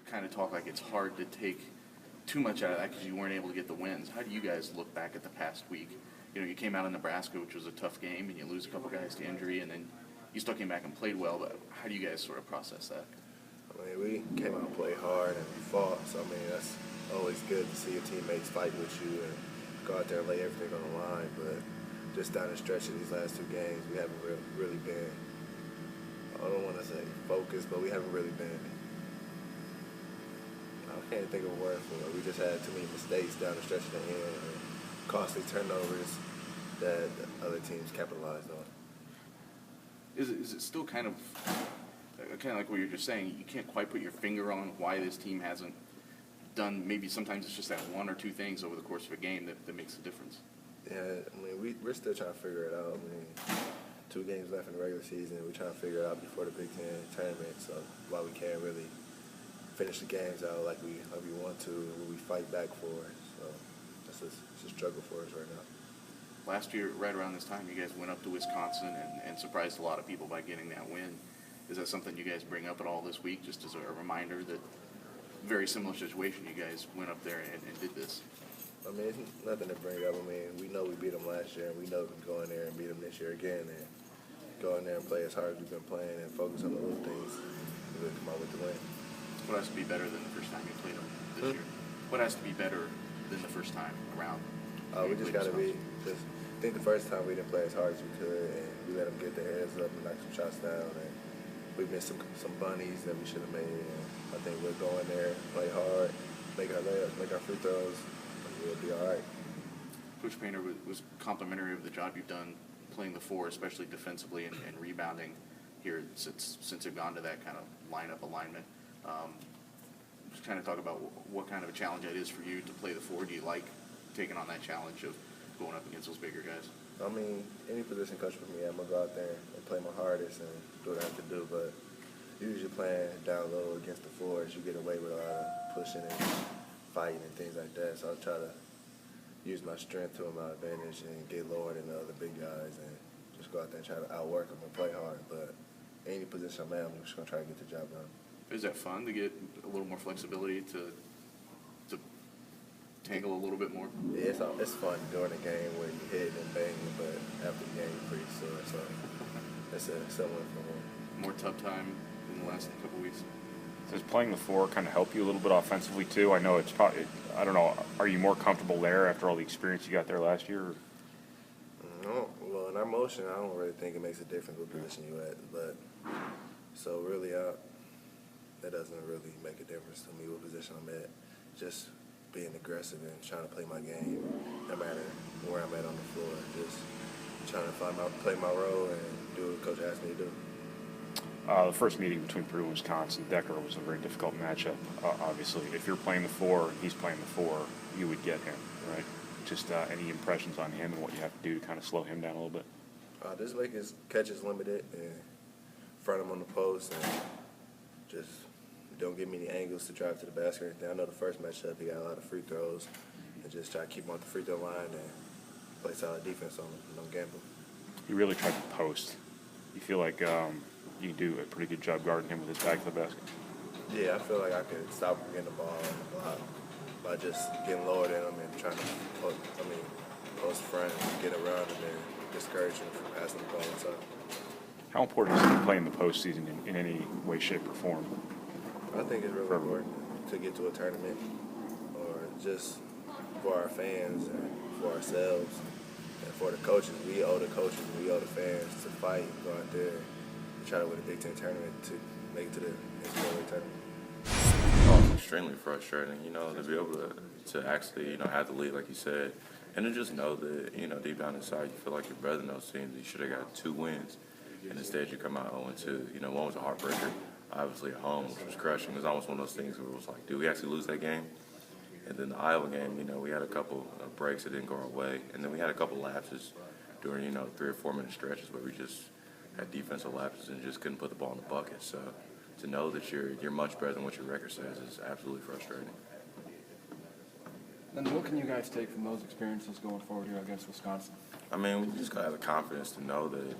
kind of talk like it's hard to take too much out of that because you weren't able to get the wins. How do you guys look back at the past week? You know, you came out of Nebraska, which was a tough game, and you lose a couple guys to injury, and then you still came back and played well. But how do you guys sort of process that? I mean, we came out and played hard and we fought. So, I mean, that's always good to see your teammates fight with you and go out there and lay everything on the line. But just down the stretch of these last two games, we haven't really been, I don't want to say focused, but we haven't really been, I can't think of a word for it. We just had too many mistakes down the stretch of the end and costly turnovers that other teams capitalized on. Is it still kind of like what you're just saying? You can't quite put your finger on why this team hasn't done. Maybe sometimes it's just that one or two things over the course of a game that makes a difference. Yeah, I mean, we're still trying to figure it out. I mean, 2 games left in the regular season. We're trying to figure it out before the Big Ten tournament. So while we can't really finish the games out like we want to, what we fight back for. So it's a struggle for us right now. Last year, right around this time, you guys went up to Wisconsin and surprised a lot of people by getting that win. Is that something you guys bring up at all this week, just as a reminder that very similar situation, you guys went up there and did this? I mean, it's nothing to bring up. I mean, we know we beat them last year, and we know we can go in there and beat them this year again, and go in there and play as hard as we've been playing and focus on the little things, and we'll come out with the win. What has to be better than the first time you played them this year? What has to be better than the first time around? We just got to be just. I think the first time we didn't play as hard as we could, and we let them get their heads up and knock some shots down, and we missed some bunnies that we should have made. And I think we'll go in there, play hard, make our layups, make our free throws, and we'll be all right. Coach Painter was complimentary of the job you've done playing the 4, especially defensively and rebounding here since you've gone to that kind of lineup alignment. Just kind of talk about what kind of a challenge that is for you to play the 4. Do you like taking on that challenge of going up against those bigger guys? I mean, any position coach for me, I'm going to go out there and play my hardest and do what I have to do. But usually playing down low against the 4s, you get away with a lot of pushing and fighting and things like that. So I'll try to use my strength to my advantage and get lower than the other big guys and just go out there and try to outwork them and play hard. But any position I'm at, I'm just going to try to get the job done. Is that fun to get a little more flexibility to tangle a little bit more? Yeah, it's fun during the game where you hit and bang, but after the game you're pretty sore. So it's a win for me. More tough time in the last couple weeks. Does playing the 4 kind of help you a little bit offensively too? I know it's probably, I don't know, are you more comfortable there after all the experience you got there last year? Or? No, well, in our motion, I don't really think it makes a difference what position you're at. But so really, that doesn't really make a difference to me what position I'm at. Just being aggressive and trying to play my game, no matter where I'm at on the floor. Just trying to play my role and do what Coach asked me to do. The first meeting between Purdue and Wisconsin, Decker was a very difficult matchup. Obviously, if you're playing the 4 and he's playing the 4, you would get him, right? Just any impressions on him and what you have to do to kind of slow him down a little bit? Just make his catches limited and front him on the post and just don't give me any angles to drive to the basket or anything. I know the first matchup he got a lot of free throws, and just try to keep him off the free throw line and play solid defense on him and don't gamble. You really tried to post. You feel like you do a pretty good job guarding him with his back to the basket? Yeah, I feel like I could stop him getting the ball on the block by just getting lower than him and trying to post front and get around him and discourage him from passing the ball inside. How important is it to play in the postseason in any way, shape, or form? I think it's really important to get to a tournament, or just for our fans and for ourselves and for the coaches. We owe the coaches, we owe the fans to fight and go out there and try to win a Big Ten tournament to make it to the NCAA tournament. Oh, it's extremely frustrating, to be able to actually, have the lead, like you said, and to just know that, deep down inside you feel like you're better than those teams. You should have got 2 wins, and instead you come out 0-2. One was a heartbreaker, obviously at home, which was crushing. It was almost one of those things where it was like, did we actually lose that game? And then the Iowa game, we had a couple of breaks that didn't go our way, and then we had a couple lapses during, 3 or 4 minute stretches where we just had defensive lapses and just couldn't put the ball in the bucket. So to know that you're much better than what your record says is absolutely frustrating. And what can you guys take from those experiences going forward here against Wisconsin? I mean, we just got to have the confidence to know that,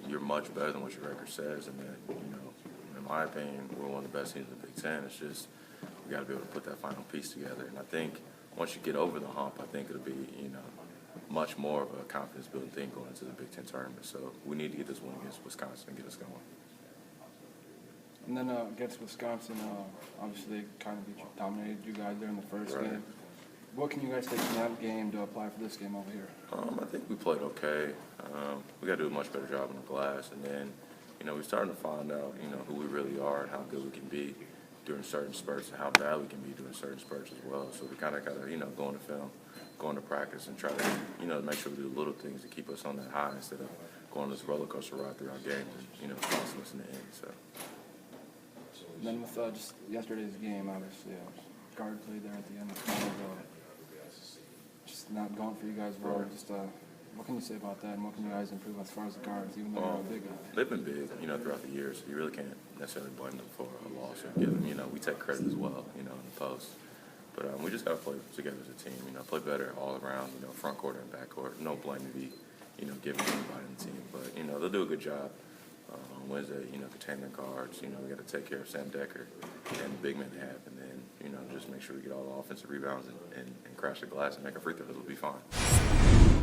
you're much better than what your record says, and that, in my opinion, we're one of the best teams in the Big Ten. It's just we got to be able to put that final piece together. And I think once you get over the hump, I think it'll be, much more of a confidence-building thing going into the Big Ten tournament. So we need to get this win against Wisconsin and get us going. And then against Wisconsin, obviously they kind of dominated you guys there in the first Right. game. What can you guys take from that game to apply for this game over here? I think we played okay. We got to do a much better job on the glass. And then, we're starting to find out, who we really are and how good we can be during certain spurts and how bad we can be during certain spurts as well. So we kind of got to, go into film, go into practice and try to, make sure we do the little things to keep us on that high instead of going this roller coaster ride through our game and, costing us in the end. So. And then with just yesterday's game, obviously, guard played there at the end. Kind of, just not going for you guys well. Just what can you say about that, and what can you guys improve as far as the guards, even though they're big guys? They've been big, throughout the years. You really can't necessarily blame them for a loss or give them, we take credit as well, in the post. But we just got to play together as a team, play better all around, front court and back court. No blame to be, giving anybody in the team. But, they'll do a good job on Wednesday, containing guards. We got to take care of Sam Decker and the big men they have. And then, just make sure we get all the offensive rebounds and crash the glass and make a free throw. It'll be fine.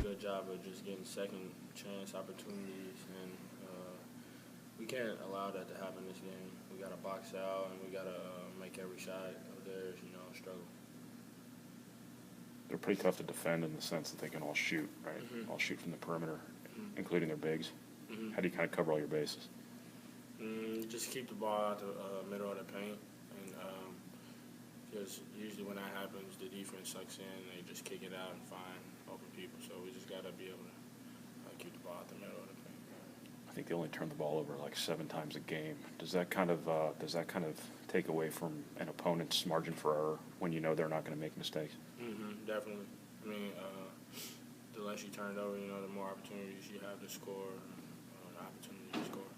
Good job of just getting second chance opportunities, and we can't allow that to happen this game. We got to box out, and we got to make every shot of theirs, struggle. They're pretty tough to defend in the sense that they can all shoot, right? Mm-hmm. All shoot from the perimeter, including their bigs. Mm-hmm. How do you kind of cover all your bases? Just keep the ball out the middle of the paint, and because usually when that happens, the defense sucks in, they just kick it out and find open people. So we just got to be able to keep the ball out the middle of the paint. I think they only turn the ball over like 7 times a game. Does that kind of take away from an opponent's margin for error when they're not going to make mistakes? Definitely. I mean, the less you turn it over, the more opportunities you have to score, the opportunity to score.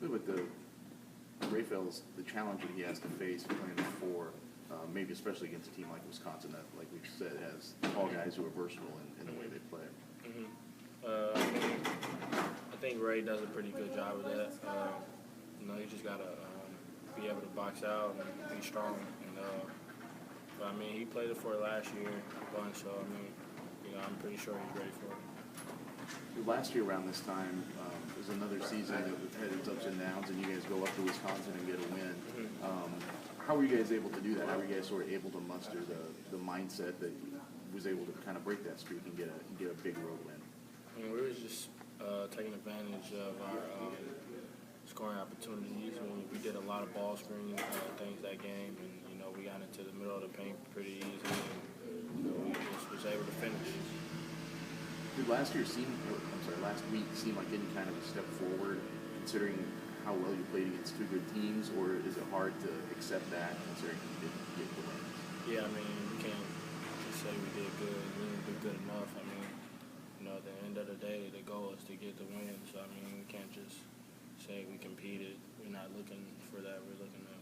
With Raphael's, the challenge that he has to face playing the 4, maybe especially against a team like Wisconsin that, like we've said, has tall guys who are versatile in the way they play. I think Ray does a pretty good job of that. You just got to be able to box out and be strong. But, I mean, he played it for last year a bunch, so, I'm pretty sure he's ready for it. Last year around this time was another season that had its ups and downs, and you guys go up to Wisconsin and get a win. How were you guys able to do that? How were you guys sort of able to muster the mindset that was able to kind of break that streak and get a big road win? We were just taking advantage of our scoring opportunities. We did a lot of ball screen things that game, and we got into the middle of the paint pretty easy, and we just was able to finish. Did last week seem like any kind of a step forward, considering how well you played against 2 good teams, or is it hard to accept that considering you didn't get the wins? Yeah, we can't just say we did good. We didn't do good enough. At the end of the day, the goal is to get the win. So, we can't just say we competed. We're not looking for that. We're looking to